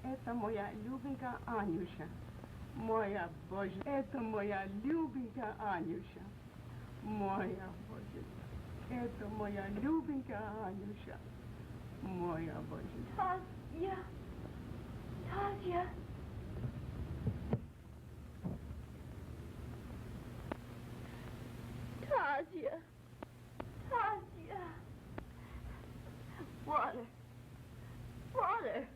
Это моя любенькая Анюша. Моя Боже, это моя любенькая Анюша. Моя Боже, это моя любенькая Анюша. Моя Боже. Татья, Татья. Tatya, Tatya. Water, water.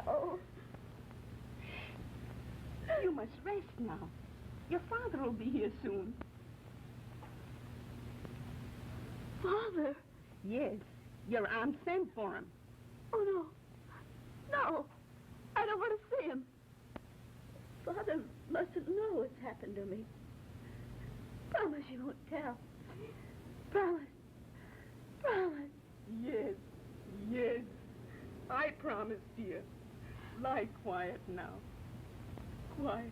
Oh. You must rest now. Your father will be here soon. Father? Yes. Your aunt sent for him. Oh, no. No. I don't want to see him. Father mustn't know what's happened to me. Promise you won't tell. Promise. Promise. Yes. Yes. I promise, dear. Lie quiet now. Quiet.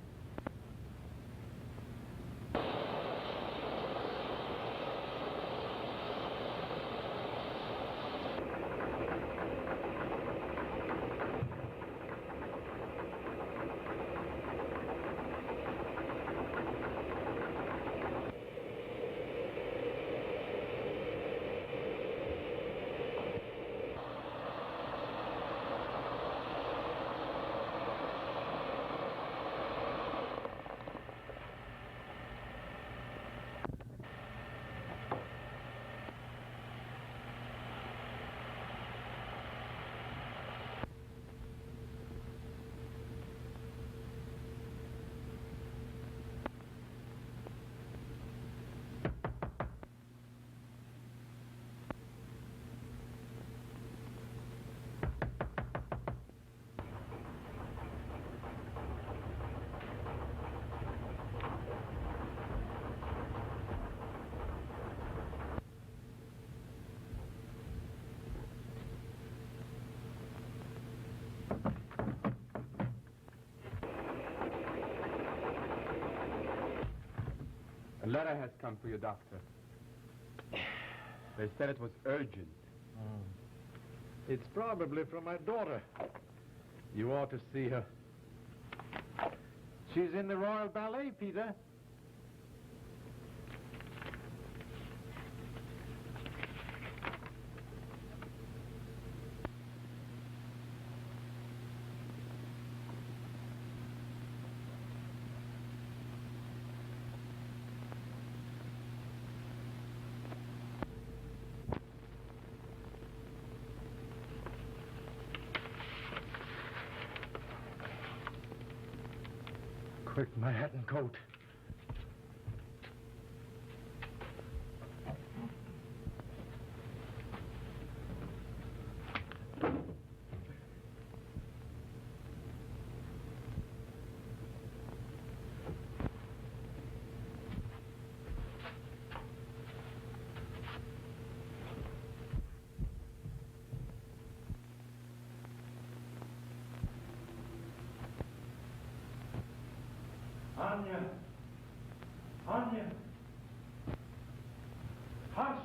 A letter has come for your doctor. They said it was urgent. It's probably from my daughter. You ought to see her. She's in the Royal Ballet, Peter. Quick, my hat and coat. Anya! Anya! Hush!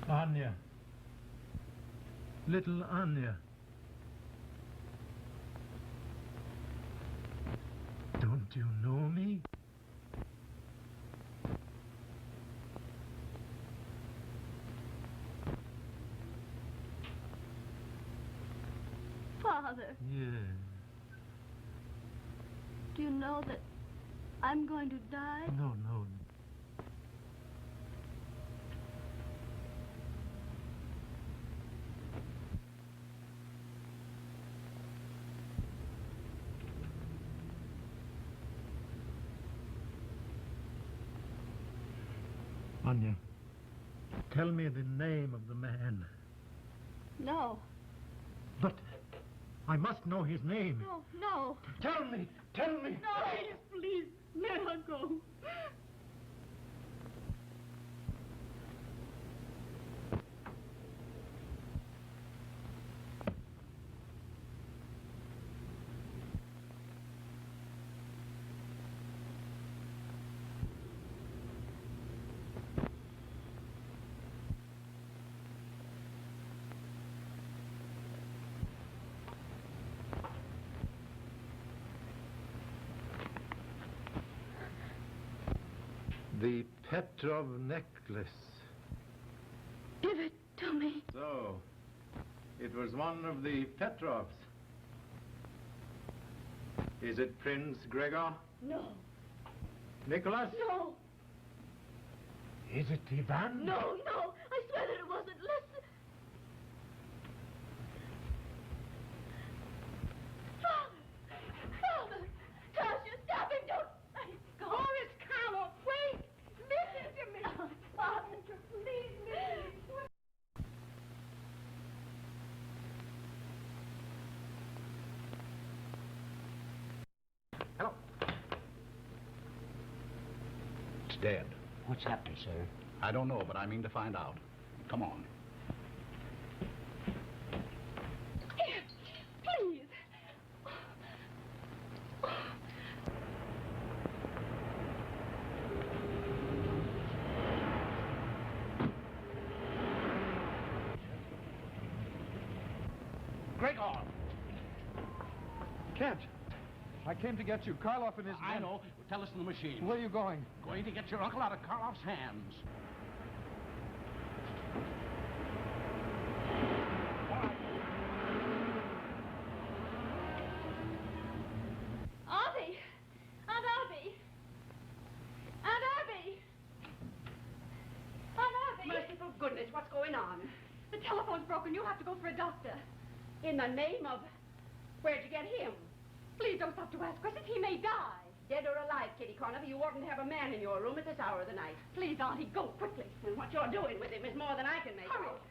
Anya. Little Anya. Don't you know me? Father. Yes. Do you know that I'm going to die? No, no. Anya, tell me the name of the man. No. But I must know his name. No, no. Tell me, tell me. No, please, let her go. The Petrov necklace. Give it to me. So, it was one of the Petrovs. Is it Prince Gregor? No. Nicholas? No. Is it Ivan? No, no. I swear that it wasn't. Listen. Father! Tasha, stop him! Don't... Boris Karloff, wait! Listen to me! Father, Please listen. Hello. It's dead. What's happened, sir? I don't know, but I mean to find out. Come on. Here, please. Gregor! Kent, I came to get you. Karloff and his I men. know. Tell us in the machine. Where are you going? Going to get your uncle out of Karloff's hands. Auntie! Aunt Abby! Aunt Abby! Aunt Abby! Merciful goodness, what's going on? The telephone's broken. You have to go for a doctor. In the name of... Where'd you get him? Please don't stop to ask questions. He may die. Dead or alive, Kitty Conover, you oughtn't to have a man in your room at this hour of the night. Please, Auntie, go quickly. And what you're doing with him is more than I can make Hurry. out.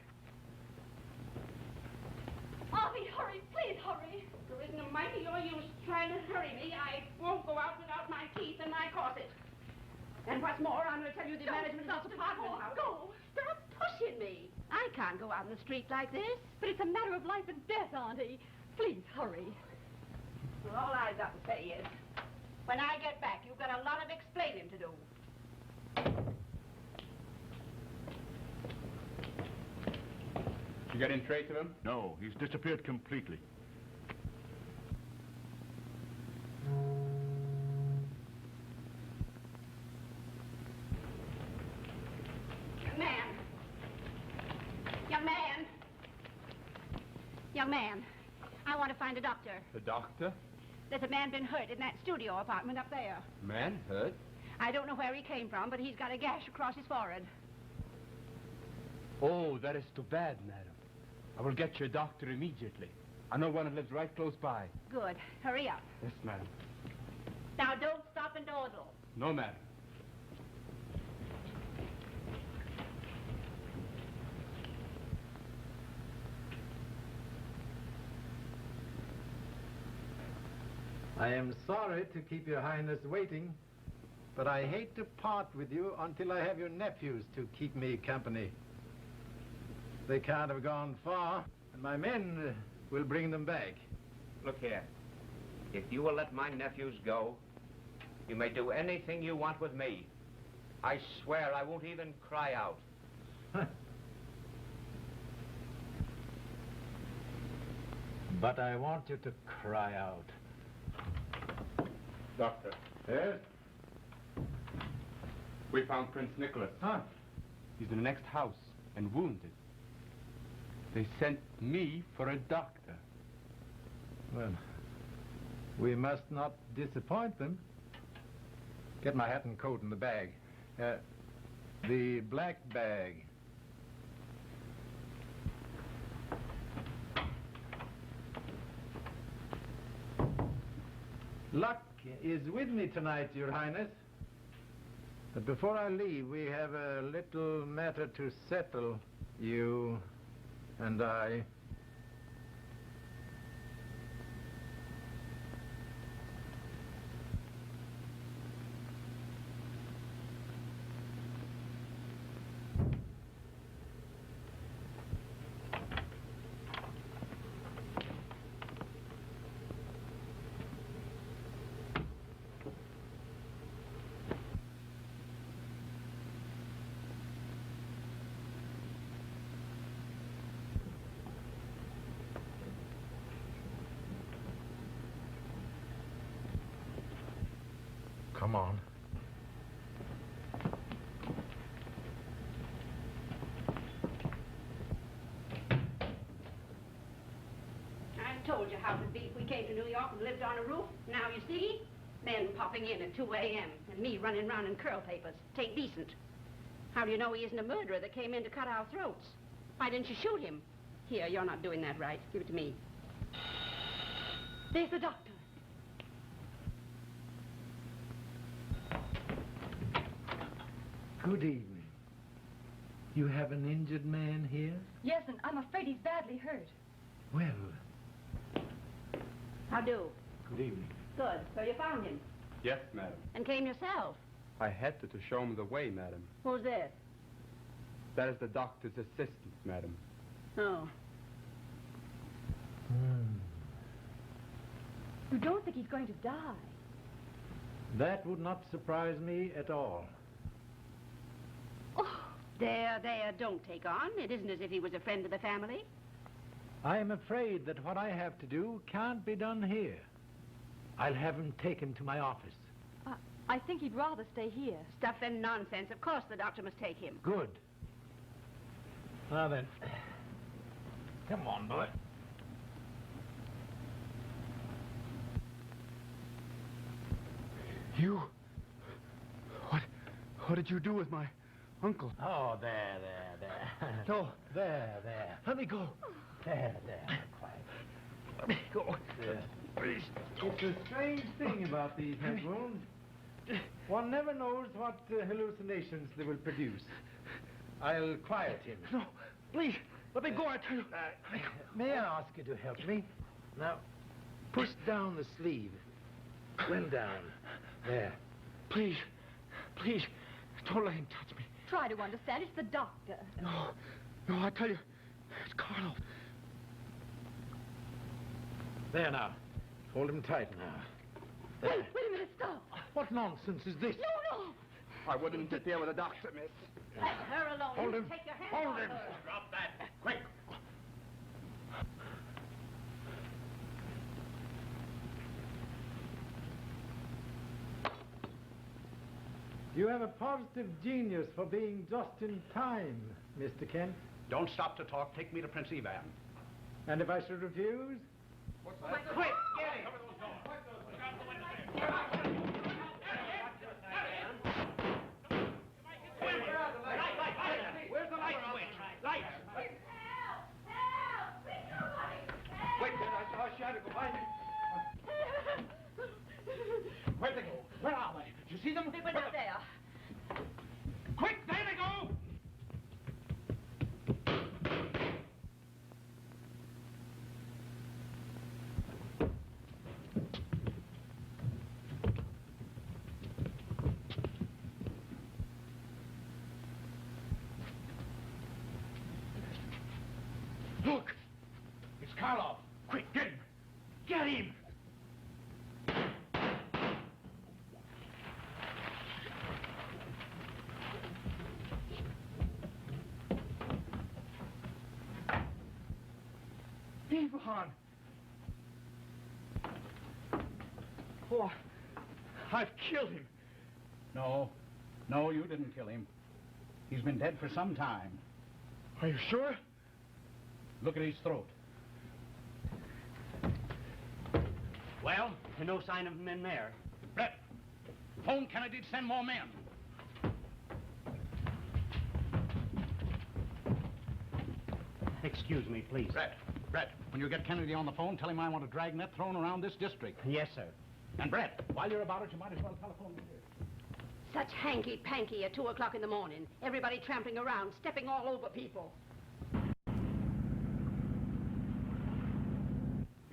Auntie, hurry. Please hurry. There isn't a mighty or use trying to hurry me. I won't go out without my teeth and my corset. And what's more, I'm going to tell you the management of this apartment house. Go. Stop pushing me. I can't go out in the street like this. But it's a matter of life and death, Auntie. Please hurry. Well, all I've got to say is, when I get back, you've got a lot of explaining to do. You get any trace of him? No, he's disappeared completely. Young man. Young man. Young man, I want to find a doctor. The doctor? There's a man been hurt in that studio apartment up there. Man hurt? I don't know where he came from, but he's got a gash across his forehead. Oh, that is too bad, madam. I will get your doctor immediately. I know one that lives right close by. Good. Hurry up. Yes, madam. Now, don't stop and dawdle. No, madam. I am sorry to keep your highness waiting, but I hate to part with you until I have your nephews to keep me company. They can't have gone far, and my men will bring them back. Look here. If you will let my nephews go, you may do anything you want with me. I swear I won't even cry out. But I want you to cry out. Doctor. Yes? We found Prince Nicholas. Huh? He's in the next house and wounded. They sent me for a doctor. Well, we must not disappoint them. Get my hat and coat in the bag. The black bag. Luck is with me tonight, Your Highness. But before I leave, we have a little matter to settle, you and I. Come on. I told you how it would be if we came to New York and lived on a roof. Now you see, men popping in at 2 a.m. and me running around in curl papers. Tain't decent. How do you know he isn't a murderer that came in to cut our throats? Why didn't you shoot him? Here, you're not doing that right. Give it to me. There's the doctor. Good evening. You have an injured man here? Yes, and I'm afraid he's badly hurt. Well, How do? good evening. Good. So you found him. Yes, madam. And came yourself. I had to show him the way, madam. Who's this? That is the doctor's assistant, madam. Oh. You don't think he's going to die? That would not surprise me at all. Oh, there, don't take on. It isn't as if he was a friend of the family. I am afraid that what I have to do can't be done here. I'll have him taken to my office. I think he'd rather stay here. Stuff and nonsense. Of course the doctor must take him. Good. Now then, come on, boy. You? What did you do with my uncle? Oh, there. No. There. Let me go. There. Quiet. Let me go. There. Please. It's a strange thing about these head wounds. One never knows what hallucinations they will produce. I'll quiet him. No, please. Let me go, I tell you. May I ask you to help me? Now, push down the sleeve. Well down. There. Please. Don't let him touch me. Try to understand. It's the doctor. No, I tell you. It's Karlov. There now. Hold him tight now. There. Wait a minute, stop. What nonsense is this? No. I wouldn't interfere with the doctor, miss. Let her alone. Hold him. Take your hands Hold off him. her. Drop that. Quick. You have a positive genius for being just in time, Mr. Kent. Don't stop to talk. Take me to Prince Ivan. And if I should refuse? What's that? Quick, get him. Cover those doors. Where's the light switch? Light! Help! Wait a minute, I saw a shadow go by. Where'd they go? Where are they? Did you see them? They went up there. Quick, there they go! Look! It's Karlov. Quick, get him! Get him! Ivan! Oh, I've killed him. No, you didn't kill him. He's been dead for some time. Are you sure? Look at his throat. Well, there's no sign of him in there. Brett, phone Kennedy to send more men. Excuse me, please. Brett, when you get Kennedy on the phone, tell him I want a dragnet thrown around this district. Yes, sir. And Brett, while you're about it, you might as well telephone me here. Such hanky-panky at 2 o'clock in the morning. Everybody trampling around, stepping all over people.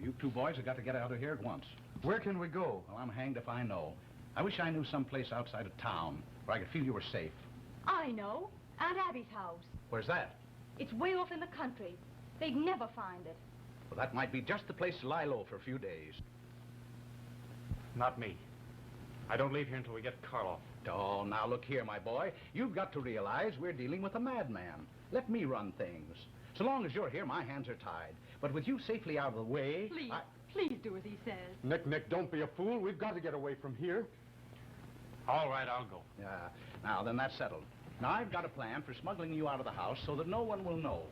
You two boys have got to get out of here at once. Where can we go? Well, I'm hanged if I know. I wish I knew some place outside of town where I could feel you were safe. I know. Aunt Abby's house. Where's that? It's way off in the country. They'd never find it. Well, that might be just the place to lie low for a few days. Not me. I don't leave here until we get Karloff. Oh, now look here, my boy. You've got to realize we're dealing with a madman. Let me run things. So long as you're here, my hands are tied. But with you safely out of the way... Please, please do as he says. Nick, don't be a fool. We've got to get away from here. All right, I'll go. Yeah. Now, then that's settled. Now, I've got a plan for smuggling you out of the house so that no one will know.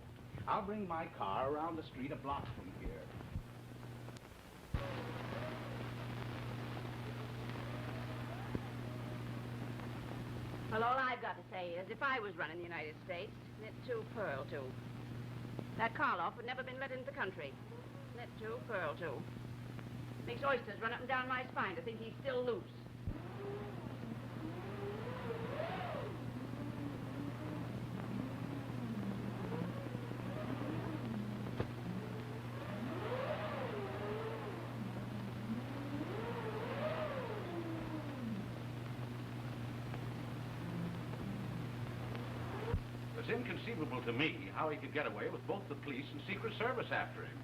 I'll bring my car around the street a block from here. Well, all I've got to say is, if I was running the United States, knit two, pearl two. That Karloff would never been let into the country. Knit two, pearl two. Makes oysters run up and down my spine to think he's still loose. It's inconceivable to me how he could get away with both the police and Secret Service after him.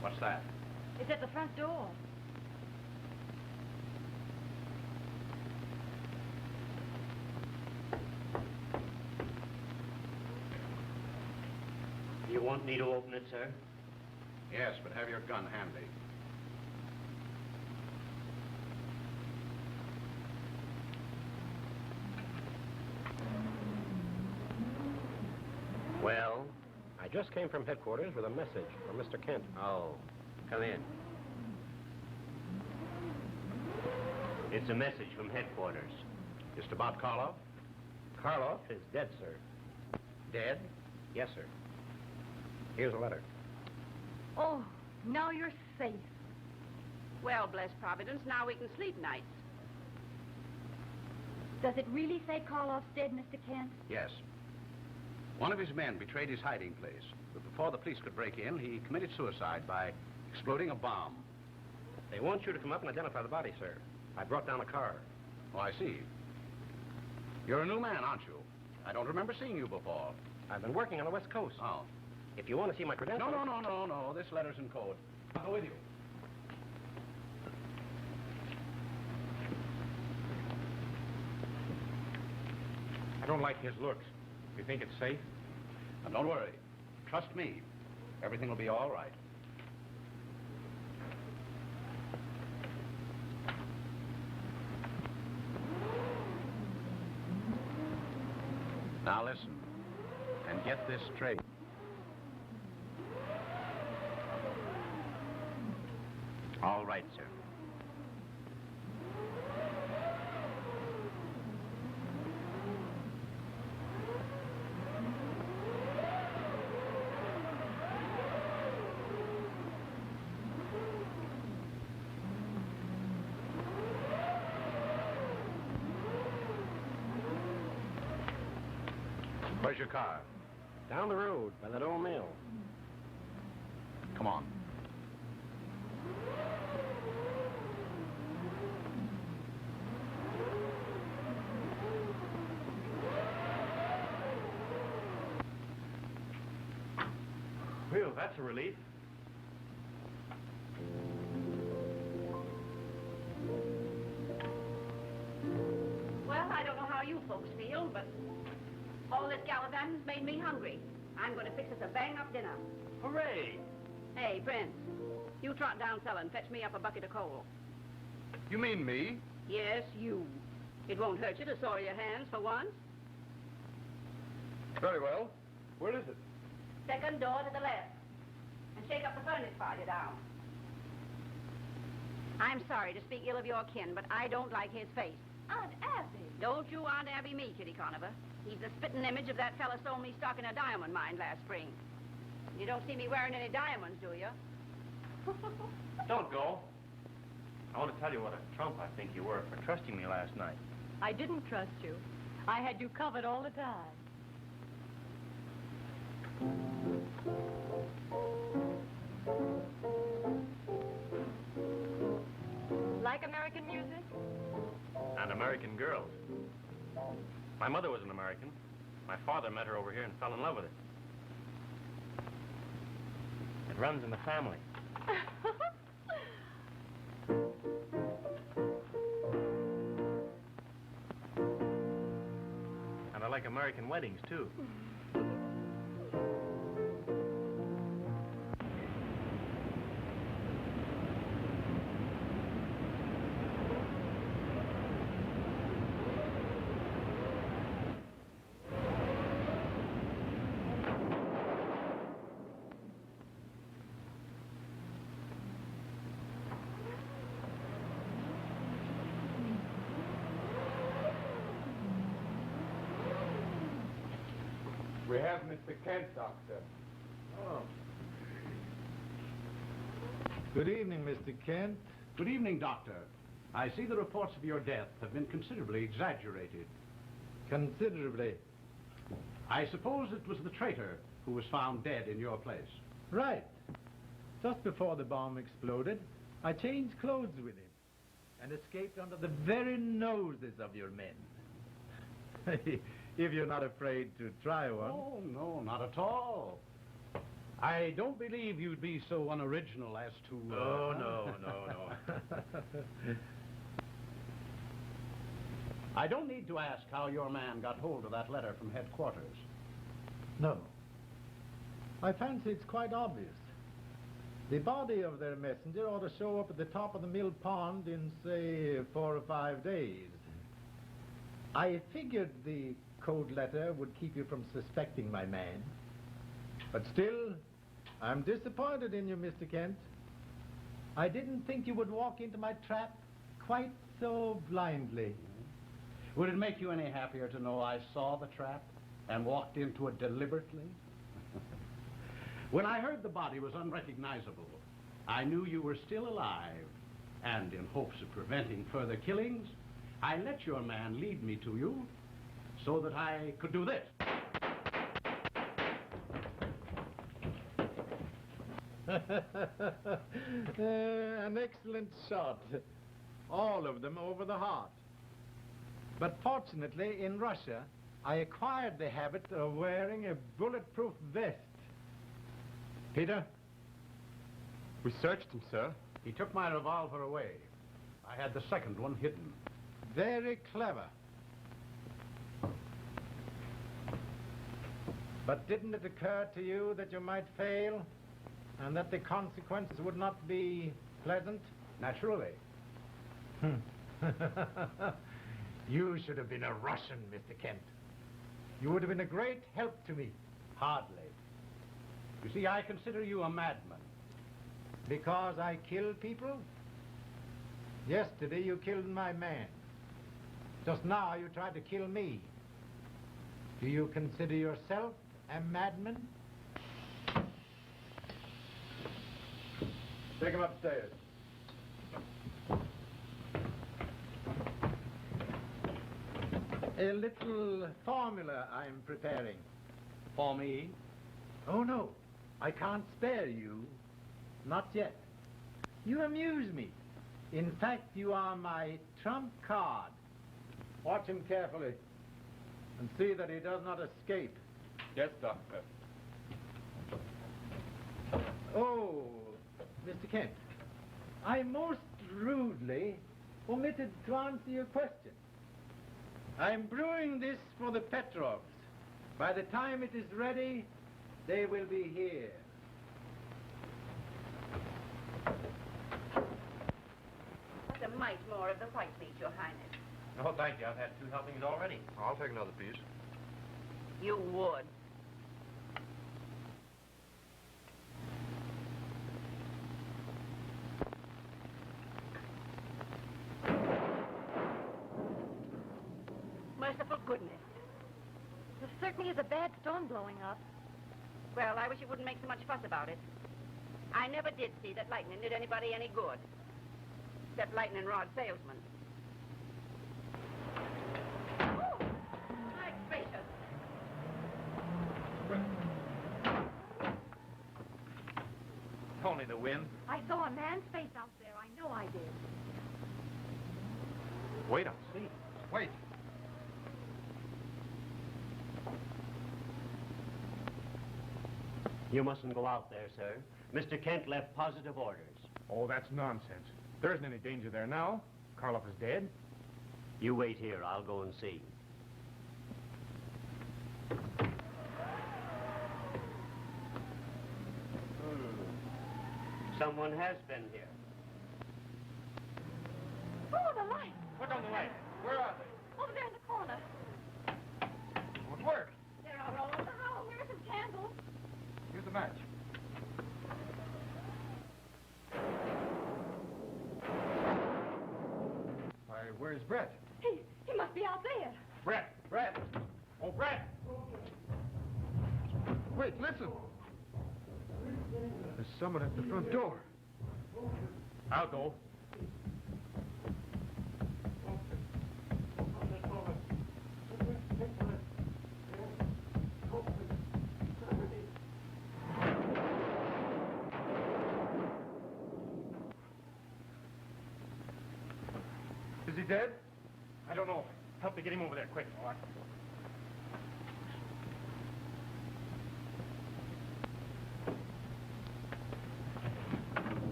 What's that? It's at the front door. You want me to open it, sir? Yes, but have your gun handy. Well, I just came from headquarters with a message from Mr. Kent. Oh, come in. It's a message from headquarters. Just about Karlov? Karloff is dead, sir. Dead? Yes, sir. Here's a letter. Oh, now you're safe. Well, bless Providence, now we can sleep nights. Does it really say Karloff's dead, Mr. Kent? Yes. One of his men betrayed his hiding place, but before the police could break in, he committed suicide by exploding a bomb. They want you to come up and identify the body, sir. I brought down a car. Oh, I see. You're a new man, aren't you? I don't remember seeing you before. I've been working on the West Coast. Oh. If you want to see my credentials... No. This letter's in code. I'll go with you. I don't like his looks. You think it's safe? Now, don't worry. Trust me. Everything will be all right. Now listen, and get this straight. All right, sir. Where's your car? Down the road by that old mill. Come on. Well, that's a relief. Well, I don't know how you folks feel, but all this gallivanting's made me hungry. I'm going to fix us a bang-up dinner. Hooray! Hey, Prince, you trot down cellar and fetch me up a bucket of coal. You mean me? Yes, you. It won't hurt you to soil your hands for once. Very well. Where is it? Second door to the left. And shake up the furnace farther down. I'm sorry to speak ill of your kin, but I don't like his face. Aunt Abby. Don't you Aunt Abby me, Kitty Conover. He's the spitting image of that fella sold me stock in a diamond mine last spring. You don't see me wearing any diamonds, do you? Don't go. I want to tell you what a trump I think you were for trusting me last night. I didn't trust you. I had you covered all the time. Like American music? And American girls. My mother was an American. My father met her over here and fell in love with her. It runs in the family. And I like American weddings, too. We have Mr. Kent, Doctor. Oh. Good evening, Mr. Kent. Good evening, Doctor. I see the reports of your death have been considerably exaggerated. Considerably. I suppose it was the traitor who was found dead in your place. Right. Just before the bomb exploded, I changed clothes with him and escaped under the very noses of your men. If you're not afraid to try one. Oh, no, not at all. I don't believe you'd be so unoriginal as to... Oh, no. I don't need to ask how your man got hold of that letter from headquarters. No. I fancy it's quite obvious. The body of their messenger ought to show up at the top of the mill pond in, say, 4 or 5 days. I figured the code letter would keep you from suspecting my man. But still, I'm disappointed in you, Mr. Kent. I didn't think you would walk into my trap quite so blindly. Would it make you any happier to know I saw the trap and walked into it deliberately? When I heard the body was unrecognizable, I knew you were still alive. And in hopes of preventing further killings, I let your man lead me to you so that I could do this. An excellent shot. All of them over the heart. But fortunately, in Russia, I acquired the habit of wearing a bulletproof vest. Peter? We searched him, sir. He took my revolver away. I had the second one hidden. Very clever. But didn't it occur to you that you might fail and that the consequences would not be pleasant? Naturally. You should have been a Russian, Mr. Kent. You would have been a great help to me. Hardly. You see, I consider you a madman. Because I kill people? Yesterday you killed my man. Just now you tried to kill me. Do you consider yourself a madman? Take him upstairs. A little formula I'm preparing. For me? Oh, no. I can't spare you. Not yet. You amuse me. In fact, you are my trump card. Watch him carefully and see that he does not escape. Yes, Doctor. Oh, Mr. Kent, I most rudely omitted to answer your question. I'm brewing this for the Petrovs. By the time it is ready, they will be here. That's a mite more of the white meat, Your Highness. Oh, thank you. I've had 2 helpings already. I'll take another piece. You would. Merciful goodness. There certainly is a bad storm blowing up. Well, I wish you wouldn't make so much fuss about it. I never did see that lightning did anybody any good. Except lightning rod salesmen. Oh, my gracious. Only the wind. I saw a man's face out there. I know I did. Wait, I'll see. Wait. You mustn't go out there, sir. Mr. Kent left positive orders. Oh, that's nonsense. There isn't any danger there now. Karloff is dead. You wait here. I'll go and see. Someone has been here. Oh, the light. Put on the light. Where are they? Over there in the corner. Won't work. They're all over the house. Where are some candles? Here's the match. Why, where's Brett? He must be out there. Brett! Brett! Oh, Brett! Wait, listen! There's someone at the front door. I'll go. Is he dead? I don't know. Help me get him over there, quick. All right.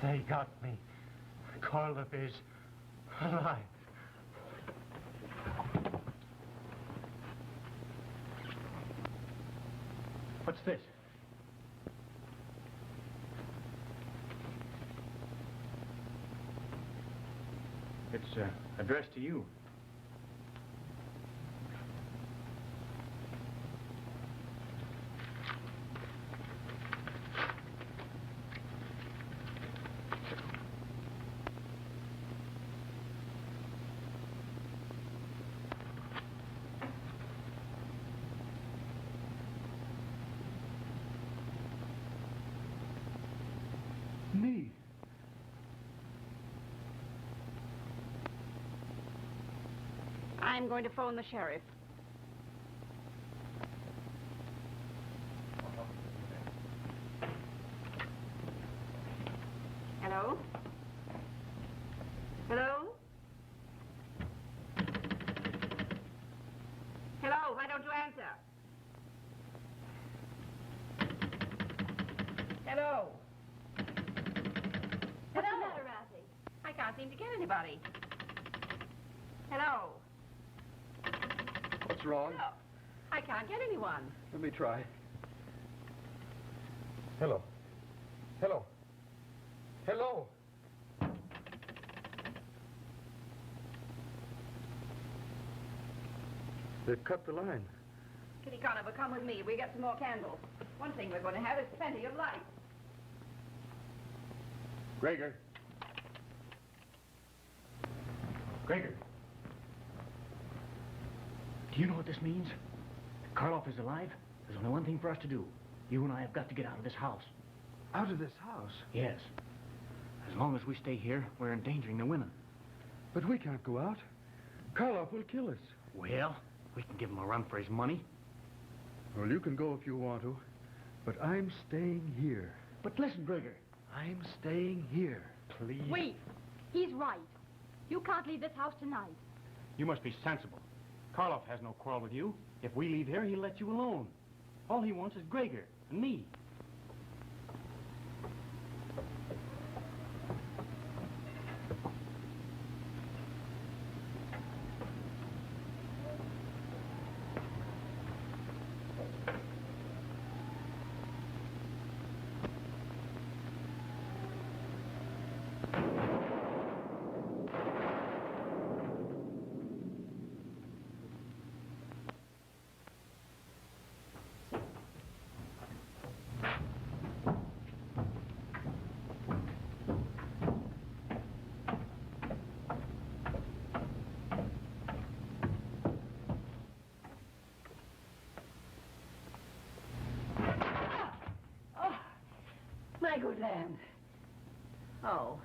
They got me. Karloff is alive. What's this? It's addressed to you. Me? I'm going to phone the sheriff. Hello? Hello? Hello, why don't you answer? Hello? What's the matter, Razzie? I can't seem to get anybody. Hello? What's wrong? No, I can't get anyone. Let me try. Hello. Hello. Hello. They've cut the line. Kitty Conover, come with me. We get some more candles. One thing we're going to have is plenty of light. Gregor. Gregor. Do you know what this means? Karloff is alive. There's only one thing for us to do. You and I have got to get out of this house. Out of this house? Yes. As long as we stay here, we're endangering the women. But we can't go out. Karloff will kill us. Well, we can give him a run for his money. Well, you can go if you want to, but I'm staying here. But listen, Gregor. I'm staying here. Please. Wait. He's right. You can't leave this house tonight. You must be sensible. Karloff has no quarrel with you. If we leave here, he'll let you alone. All he wants is Gregor and me. good land. Oh,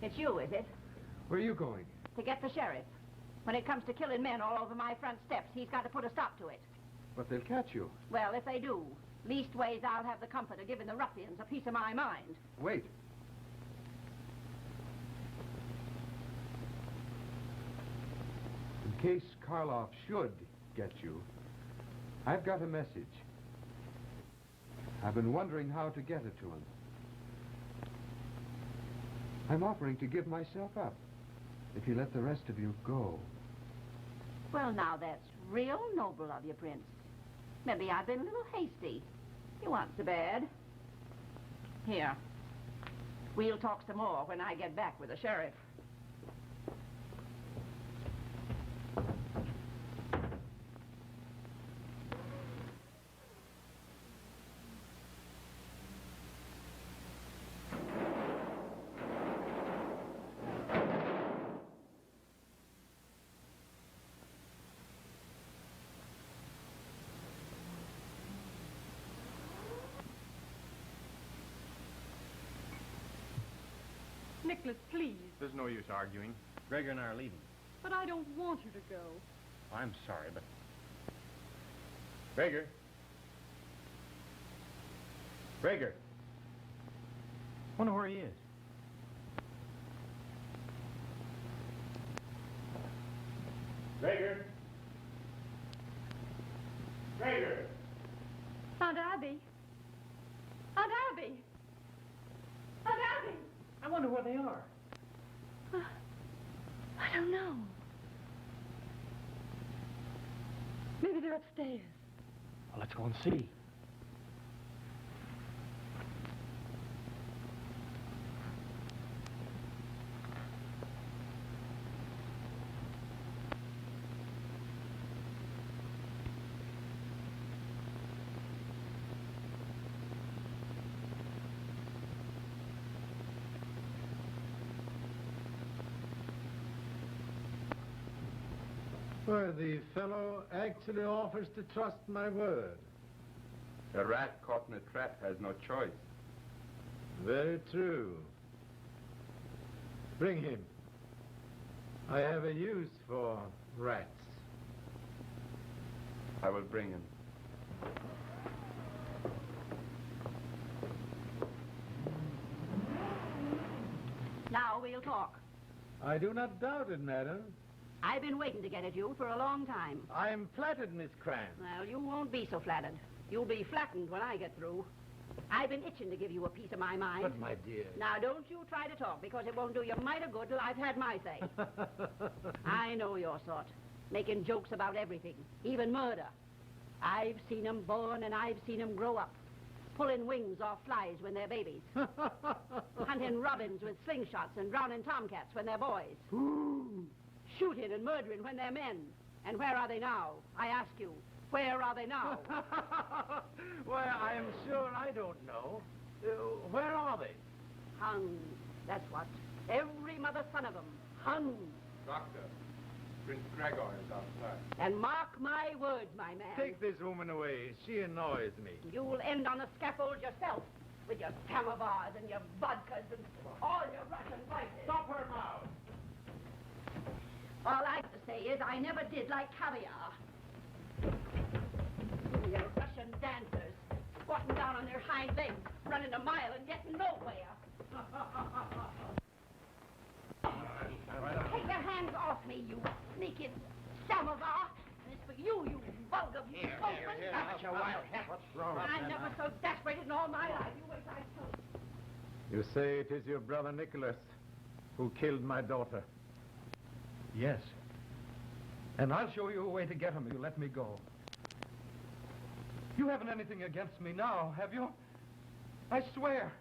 it's you, is it? Where are you going? To get the sheriff. When it comes to killing men all over my front steps, he's got to put a stop to it. But they'll catch you. Well, if they do, leastways I'll have the comfort of giving the ruffians a piece of my mind. Wait. In case Karloff should get you, I've got a message. I've been wondering how to get it to him. I'm offering to give myself up if you let the rest of you go. Well, now that's real noble of you, Prince. Maybe I've been a little hasty. You want so bad. Here. We'll talk some more when I get back with the sheriff. Nicholas, please. There's no use arguing. Gregor and I are leaving. But I don't want you to go. I'm sorry, but... Gregor? Gregor? Wonder where he is. Gregor? Gregor? Aunt Abby. Aunt Abby. Aunt Abby. I wonder where they are. I don't know. Maybe they're upstairs. Well, let's go and see. Well, the fellow actually offers to trust my word. A rat caught in a trap has no choice. Very true. Bring him. I have a use for rats. I will bring him. Now we'll talk. I do not doubt it, madam. I've been waiting to get at you for a long time. I am flattered, Miss Cran. Well, you won't be so flattered. You'll be flattened when I get through. I've been itching to give you a piece of my mind. But, my dear... Now, don't you try to talk, because it won't do you mighty good till I've had my say. I know your sort. Making jokes about everything, even murder. I've seen 'em born and I've seen 'em grow up. Pulling wings off flies when they're babies. Hunting robins with slingshots and drowning tomcats when they're boys. Shooting and murdering when they're men. And where are they now? I ask you, where are they now? Well, I am sure I don't know. Where are they? Hung, that's what. Every mother's son of them. Hung. Doctor, Prince Gregor is outside. And mark my words, my man. Take this woman away. She annoys me. You'll end on the scaffold yourself. With your samovars and your vodkas and all your Russian vices. Stop her mouth. All I have to say is I never did like caviar. Your Russian dancers, squatting down on their hind legs, running a mile and getting nowhere. Take your hands off me, you sneaking samovar. And it's for you, you vulgar Here, That's your wild hat. What's wrong? I'm never so desperate in all my life. You wait till I tell you. You say it is your brother Nicholas who killed my daughter. Yes. And I'll show you a way to get him if you let me go. You haven't anything against me now, have you? I swear.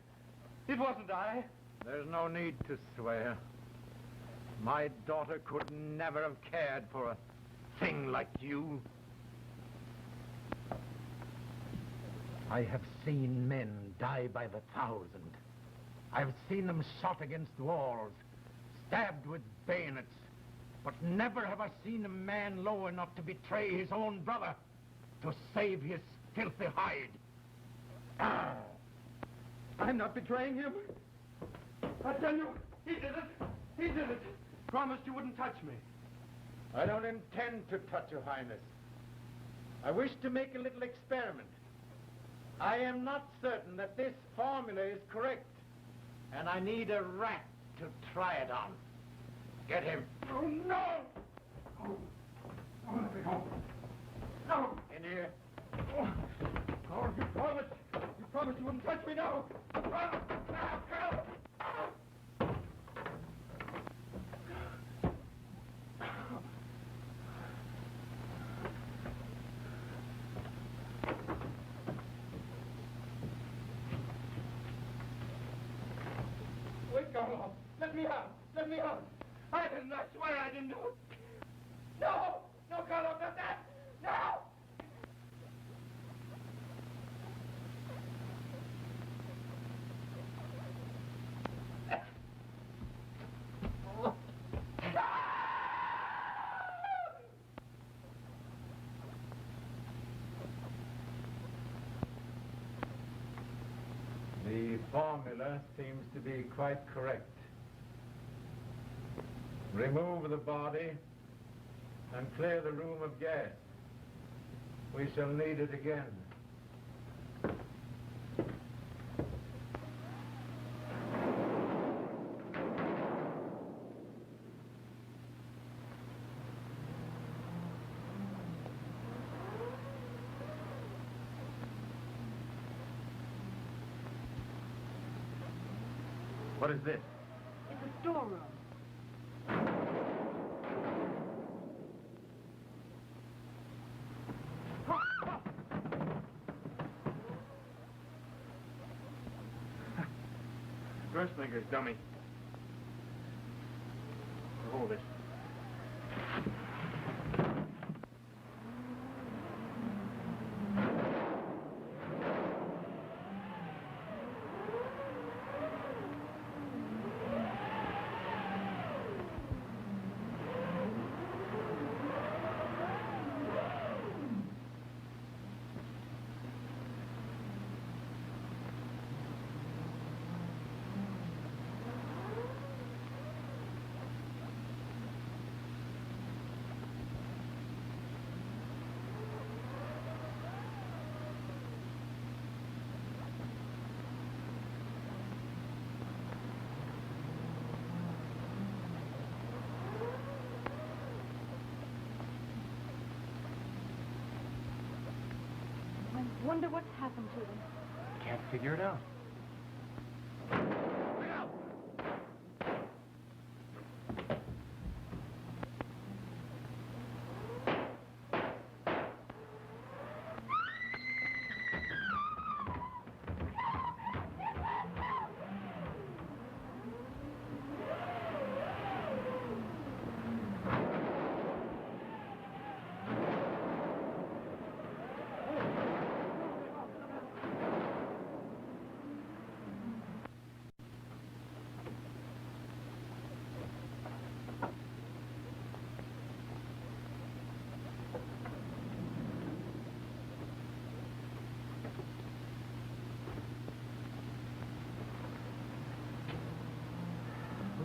It wasn't I. There's no need to swear. My daughter could never have cared for a thing like you. I have seen men die by the thousand. I've seen them shot against walls, stabbed with bayonets. But never have I seen a man low enough to betray his own brother, to save his filthy hide. I'm not betraying him. I tell you, he did it. He did it. Promised you wouldn't touch me. I don't intend to touch Your Highness. I wish to make a little experiment. I am not certain that this formula is correct, and I need a rat to try it on. Get him. Oh, no! Oh, let me go. No! In here. Oh, you promised. You promised you wouldn't touch me now. Promise. Now, Carl! Wait, Karlov. Let me out. Let me out. I didn't. I swear I didn't do it. No! No, Karlov, not that! No! The formula seems to be quite correct. Remove the body and clear the room of gas. We shall need it again. What is this? It's a storeroom. Dressmaker's dummy. Hold it. I wonder what's happened to them. Can't figure it out.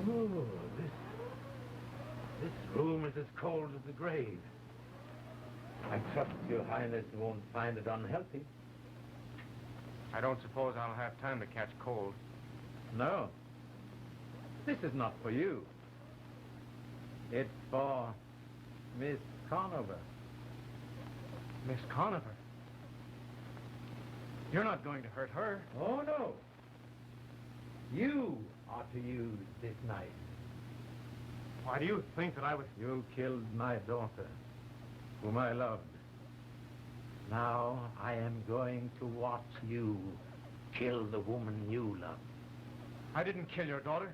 Oh, this room is as cold as the grave. I trust Your Highness won't find it unhealthy. I don't suppose I'll have time to catch cold. No. This is not for you. It's for Miss Conover. Miss Conover? You're not going to hurt her. Oh, no. You are to use this knife. Why do you think that I would... You killed my daughter, whom I loved. Now I am going to watch you kill the woman you love. I didn't kill your daughter.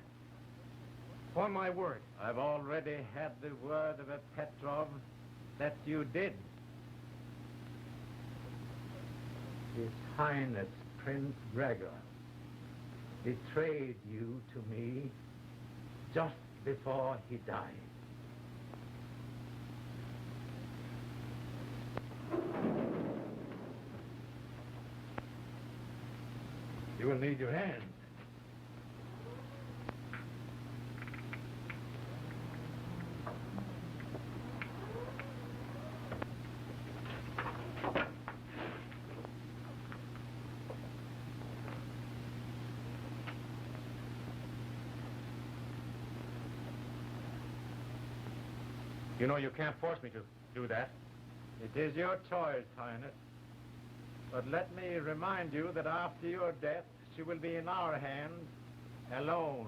On my word. I've already had the word of a Petrov that you did. His Highness Prince Gregor betrayed you to me just before he died. You will need your hands. You know you can't force me to do that. It is your choice, Highness. But let me remind you that after your death, she will be in our hands, alone.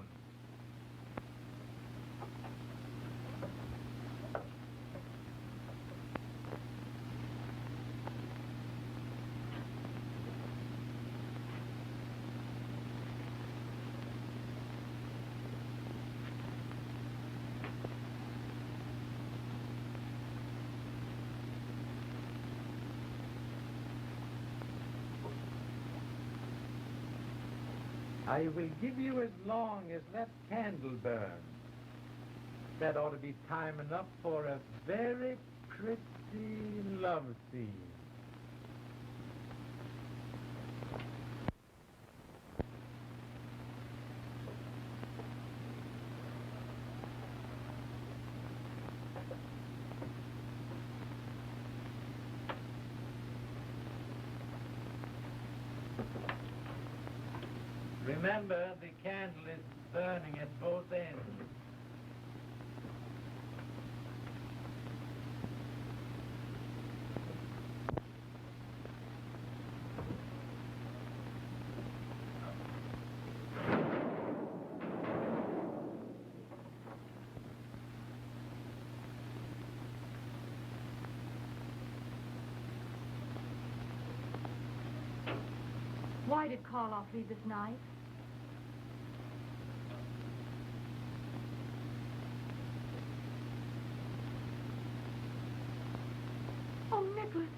I will give you as long as that candle burns. That ought to be time enough for a very pretty love scene. Remember, the candle is burning at both ends. Why did Karloff leave this knife? Oh, Nicholas,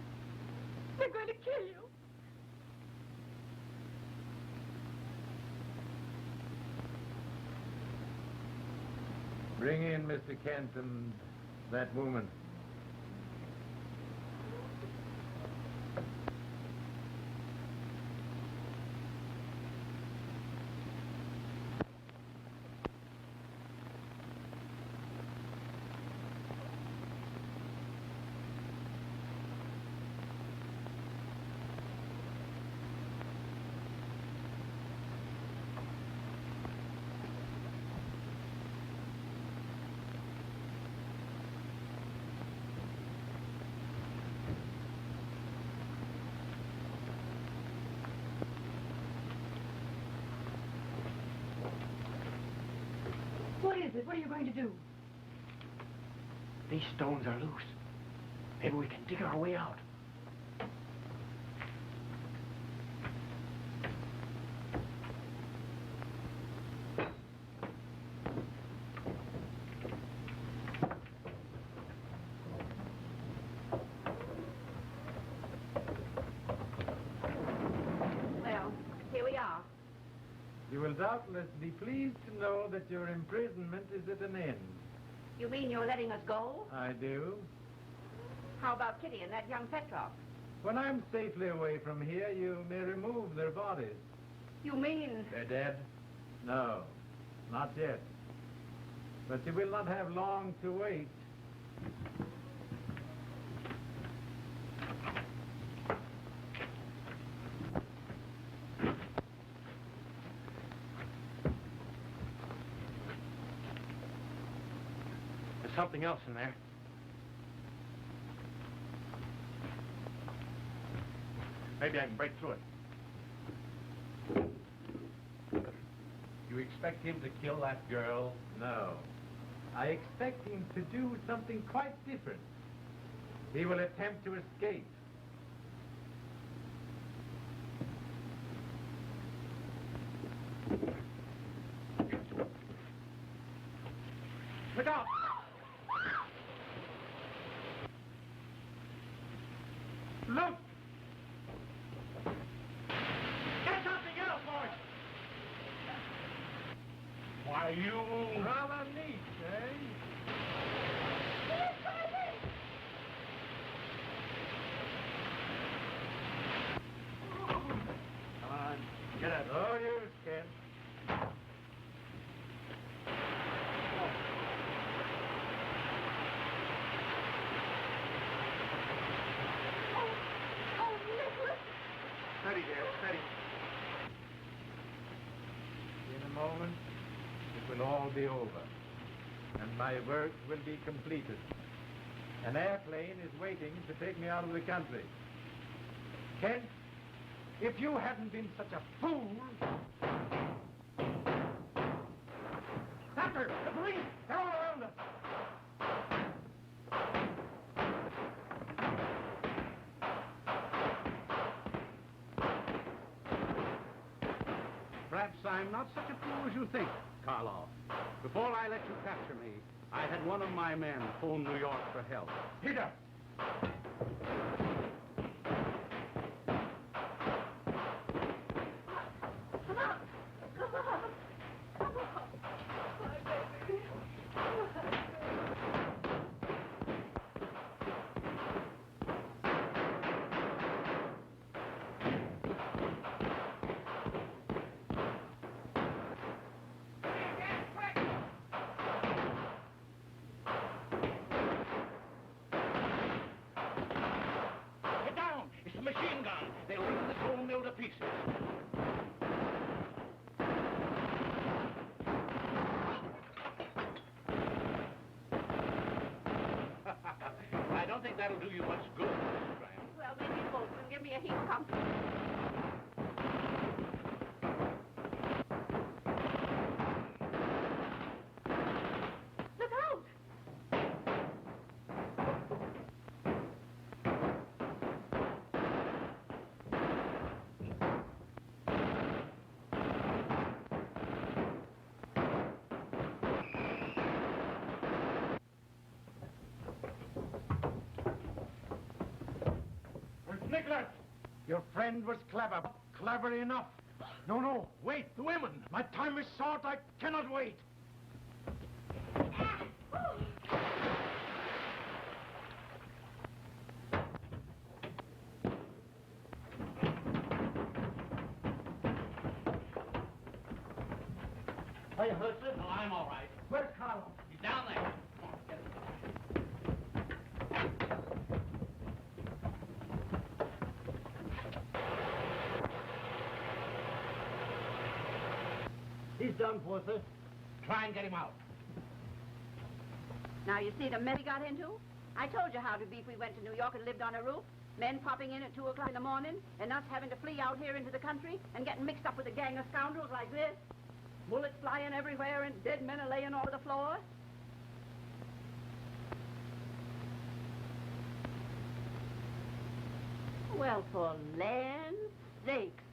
they're going to kill you. Bring in Mr. Kent and that woman. What is it? What are you going to do? These stones are loose. Maybe we can dig our way out. Well, here we are. You will doubtless be pleased to know that your imprisonment is at an end. You mean you're letting us go? I do. How about Kitty and that young Petrov? When I'm safely away from here, you may remove their bodies. You mean... They're dead? No, not yet. But you will not have long to wait. There's something else in there. Maybe I can break through it. You expect him to kill that girl? No. I expect him to do something quite different. He will attempt to escape. Look out! Look! Get something else, boys! Why, you... Rather neat, eh? Come on, get up. Oh, all be over, and my work will be completed. An airplane is waiting to take me out of the country. Kent, if you hadn't been such a fool... Doctor, the police! They're all around us! Perhaps I'm not such a fool as you think, Karloff. Before I let you capture me, I had one of my men phone New York for help. Peter! Come on! Come on! Come on! My baby! Get down! It's a machine gun. They'll rip this whole mill to pieces. I don't think that'll do you much good, Mrs. Graham. Well, maybe it won't. It'll give me a heap of comfort. Look out! Where's Nicholas? Your friend was clever, clever enough. No, wait, the women. My time is short. I cannot wait. Are you hurt, sir? No, I'm all right. Where's Karloff? He's down there. Come on, get him. He's done for, sir. Try and get him out. Now, you see the mess he got into? I told you how it'd be if we went to New York and lived on a roof. Men popping in at 2 o'clock in the morning, and us having to flee out here into the country and getting mixed up with a gang of scoundrels like this. Bullets flying everywhere and dead men are laying all over the floor. Well, for land's sakes.